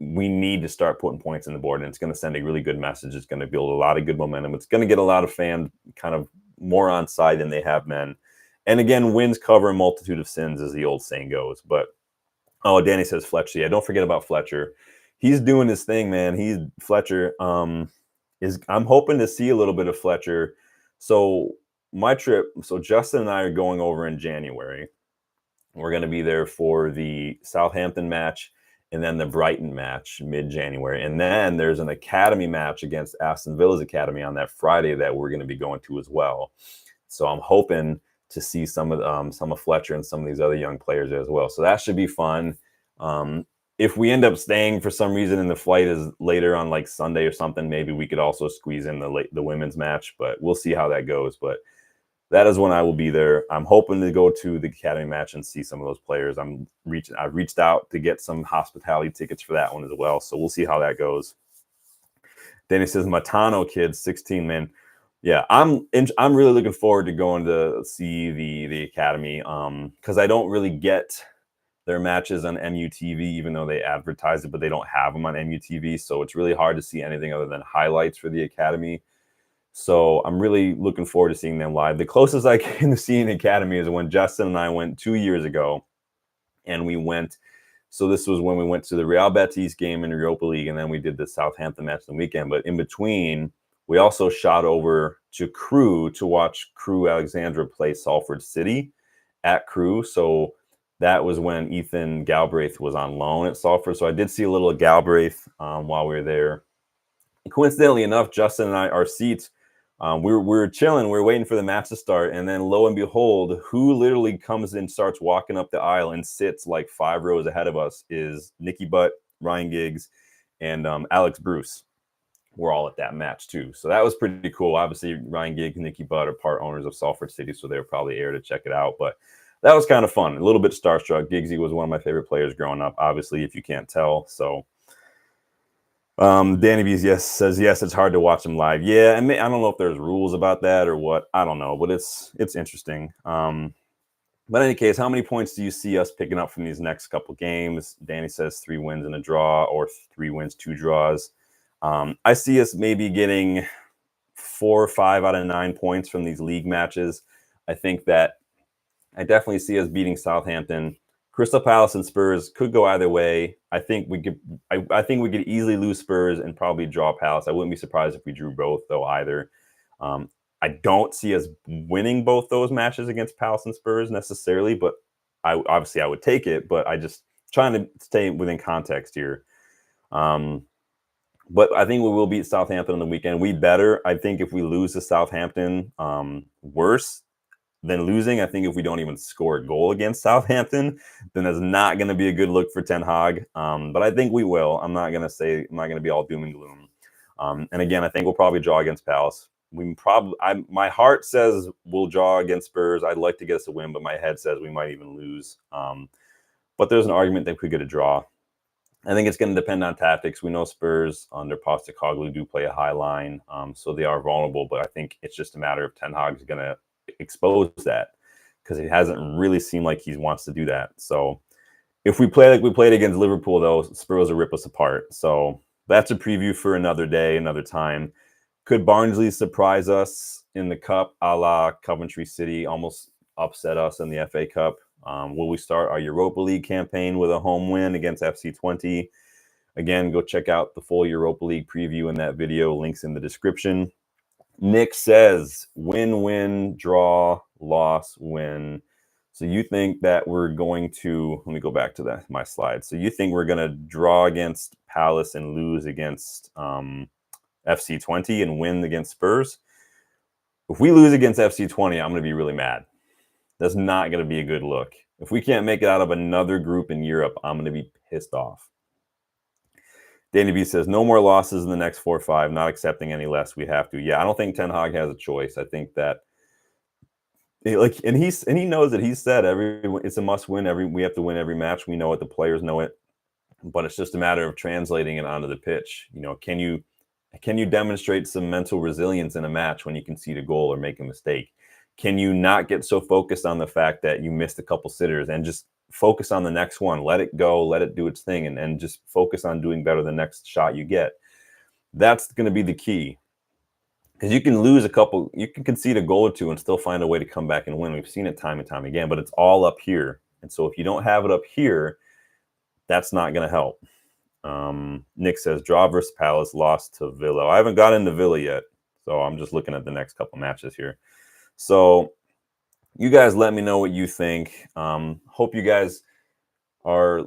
we need to start putting points in the board, and it's going to send a really good message. It's going to build a lot of good momentum. It's going to get a lot of fans kind of more on side than they have been. And again, wins cover a multitude of sins, as the old saying goes. But Danny says Fletcher. Yeah, don't forget about Fletcher. He's doing his thing, man. Fletcher. I'm hoping to see a little bit of Fletcher. So Justin and I are going over in January. We're going to be there for the Southampton match and then the Brighton match mid-January. And then there's an academy match against Aston Villa's academy on that Friday that we're going to be going to as well. So I'm hoping to see some of Fletcher and some of these other young players there as well. So that should be fun. If we end up staying for some reason and the flight is later on like Sunday or something, maybe we could also squeeze in the women's match, but we'll see how that goes. But that is when I will be there. I'm hoping to go to the academy match and see some of those players. I've reached out to get some hospitality tickets for that one as well. So we'll see how that goes. Danny says, Matano kids, 16, man. Yeah, I'm really looking forward to going to see the academy because I don't really get their matches on MUTV, even though they advertise it, but they don't have them on MUTV. So it's really hard to see anything other than highlights for the Academy. So I'm really looking forward to seeing them live. The closest I came to seeing the Academy is when Justin and I went 2 years ago, and we went. So this was when we went to the Real Betis game in the Europa League, and then we did the Southampton match on the weekend. But in between, we also shot over to Crewe to watch Crewe Alexandra play Salford City at Crewe. So that was when Ethan Galbraith was on loan at Salford. So I did see a little Galbraith while we were there. And coincidentally enough, Justin and I, our seats, we were chilling. We were waiting for the match to start. And then lo and behold, who literally comes in, starts walking up the aisle and sits like 5 rows ahead of us is Nicky Butt, Ryan Giggs, and Alex Bruce. We're all at that match too. So that was pretty cool. Obviously, Ryan Giggs and Nicky Butt are part owners of Salford City, so they were probably there to check it out. But that was kind of fun. A little bit starstruck. Giggsy was one of my favorite players growing up, obviously, if you can't tell. So Danny B's says yes, it's hard to watch him live. Yeah, and I don't know if there's rules about that or what. I don't know, but it's interesting. But in any case, how many points do you see us picking up from these next couple games? Danny says 3 wins and a draw, or 3 wins, 2 draws. I see us maybe getting 4 or 5 out of 9 points from these league matches. I think that I definitely see us beating Southampton. Crystal Palace and Spurs could go either way. I think we could. I think we could easily lose Spurs and probably draw Palace. I wouldn't be surprised if we drew both, though, either. I don't see us winning both those matches against Palace and Spurs necessarily, but I would take it. But I just trying to stay within context here. But I think we will beat Southampton on the weekend. We better. I think if we lose to Southampton, worse than losing. I think if we don't even score a goal against Southampton, then that's not going to be a good look for Ten Hag. But I think we will. I'm not going to be all doom and gloom. And again, I think we'll probably draw against Palace. My heart says we'll draw against Spurs. I'd like to get us a win, but my head says we might even lose. But there's an argument that we could get a draw. I think it's going to depend on tactics. We know Spurs under Postecoglou do play a high line, so they are vulnerable. But I think it's just a matter of Ten Hag is going to expose that, because it hasn't really seemed like he wants to do that. So if we play like we played against Liverpool, though, Spurs will rip us apart. So that's a preview for another day, another time. Could Barnsley surprise us in the Cup, a la Coventry City, almost upset us in the FA Cup? Will we start our Europa League campaign with a home win against FC20? Again, go check out the full Europa League preview in that video. Links in the description. Nick says, win, draw, loss, win. So you think that we're going to, let me go back to my slide. So you think we're going to draw against Palace and lose against FC20 and win against Spurs? If we lose against FC20, I'm going to be really mad. That's not going to be a good look. If we can't make it out of another group in Europe, I'm going to be pissed off. Danny B says, no more losses in the next 4 or 5, not accepting any less. We have to. Yeah, I don't think Ten Hag has a choice. I think that, and he knows that he said it's a must win. We have to win every match. We know it. The players know it. But it's just a matter of translating it onto the pitch. Can you demonstrate some mental resilience in a match when you concede a goal or make a mistake? Can you not get so focused on the fact that you missed a couple sitters and just focus on the next one? Let it go, let it do its thing, and just focus on doing better the next shot you get. That's going to be the key. Because you can concede a goal or two and still find a way to come back and win. We've seen it time and time again, but it's all up here. And so if you don't have it up here, that's not going to help. Nick says, draw versus Palace, lost to Villa. I haven't got into Villa yet, so I'm just looking at the next couple matches here. So you guys let me know what you think. Hope you guys are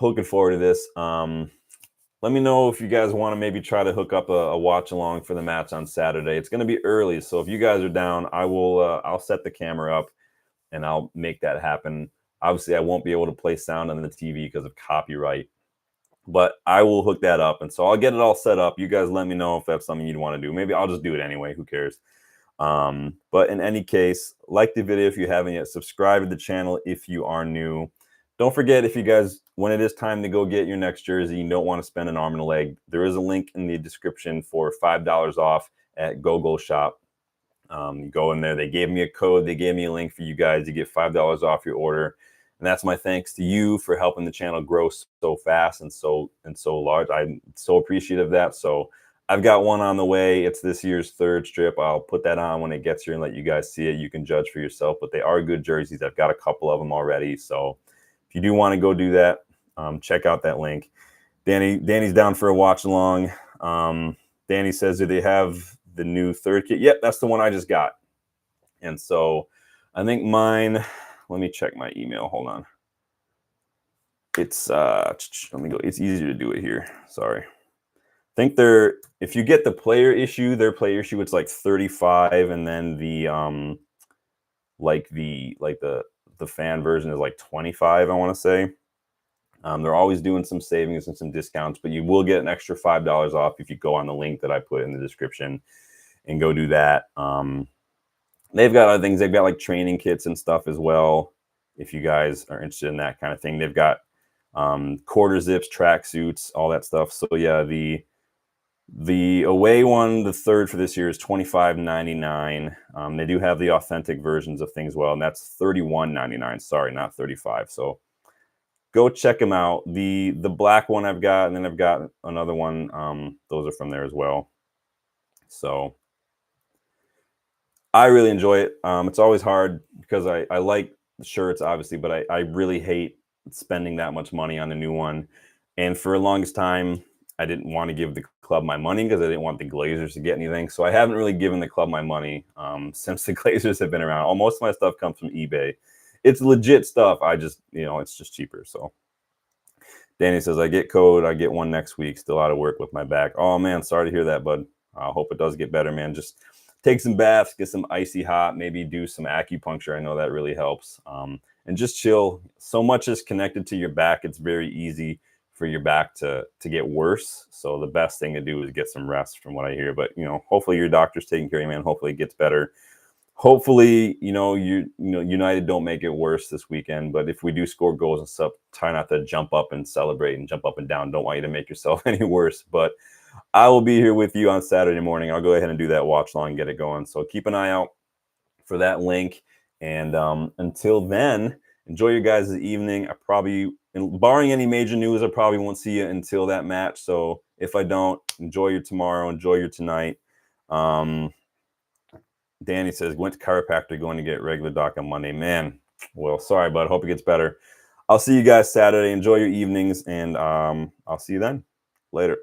looking forward to this. Let me know if you guys want to maybe try to hook up a watch along for the match on Saturday. It's going to be early, so if you guys are down, I'll set the camera up and I'll make that happen. Obviously, I won't be able to play sound on the TV because of copyright, but I will hook that up, and so I'll get it all set up. You guys let me know if that's something you'd want to do. Maybe I'll just do it anyway. Who cares? But in any case, like the video if you haven't yet, subscribe to the channel if you are new. Don't forget, if you guys, when it is time to go get your next jersey, you don't want to spend an arm and a leg, there is a link in the description for $5 off at GoGo Shop. You go in there, they gave me a code, they gave me a link for you guys to get $5 off your order. And that's my thanks to you for helping the channel grow so fast and so large. I'm so appreciative of that. So I've got one on the way. It's this year's 3rd strip. I'll put that on when it gets here and let you guys see it. You can judge for yourself, but they are good jerseys. I've got a couple of them already. So if you do want to go do that, check out that link. Danny's down for a watch along. Danny says, do they have the new 3rd kit? Yep, that's the one I just got. And so I think mine, let me check my email. Hold on. It's let me go. It's easier to do it here. Sorry. I think if you get the player issue, their player issue, it's like 35, and then the the fan version is like 25, I want to say. They're always doing some savings and some discounts, but you will get an extra $5 off if you go on the link that I put in the description and go do that. They've got other things. They've got like training kits and stuff as well. If you guys are interested in that kind of thing, they've got quarter zips, track suits, all that stuff. So yeah, the away one, the 3rd for this year, is $25.99. They do have the authentic versions of things well, and that's $31.99. Sorry, not 35. So go check them out. The black one I've got, and then I've got another one. Those are from there as well. So I really enjoy it. It's always hard because I like the shirts, obviously, but I really hate spending that much money on a new one. And for the longest time, I didn't want to give the club my money because I didn't want the Glazers to get anything. So I haven't really given the club my money since the Glazers have been around. Most of my stuff comes from eBay. It's legit stuff. I just, it's just cheaper. So Danny says, I get code. I get one next week. Still out of work with my back. Oh, man, sorry to hear that, bud. I hope it does get better, man. Just take some baths, get some icy hot, maybe do some acupuncture. I know that really helps. And just chill. So much is connected to your back. It's very easy for your back to get worse. So the best thing to do is get some rest, from what I hear. But, hopefully your doctor's taking care of you, man. Hopefully it gets better. Hopefully, United don't make it worse this weekend. But if we do score goals and stuff, try not to jump up and celebrate and jump up and down. Don't want you to make yourself any worse. But I will be here with you on Saturday morning. I'll go ahead and do that watch long and get it going. So keep an eye out for that link. And until then, enjoy your guys' evening. I probably, barring any major news, I probably won't see you until that match. So if I don't, enjoy your tomorrow, enjoy your tonight. Danny says, went to chiropractor, going to get regular doc on Monday. Man, well, sorry, bud. Hope it gets better. I'll see you guys Saturday. Enjoy your evenings, and I'll see you then. Later.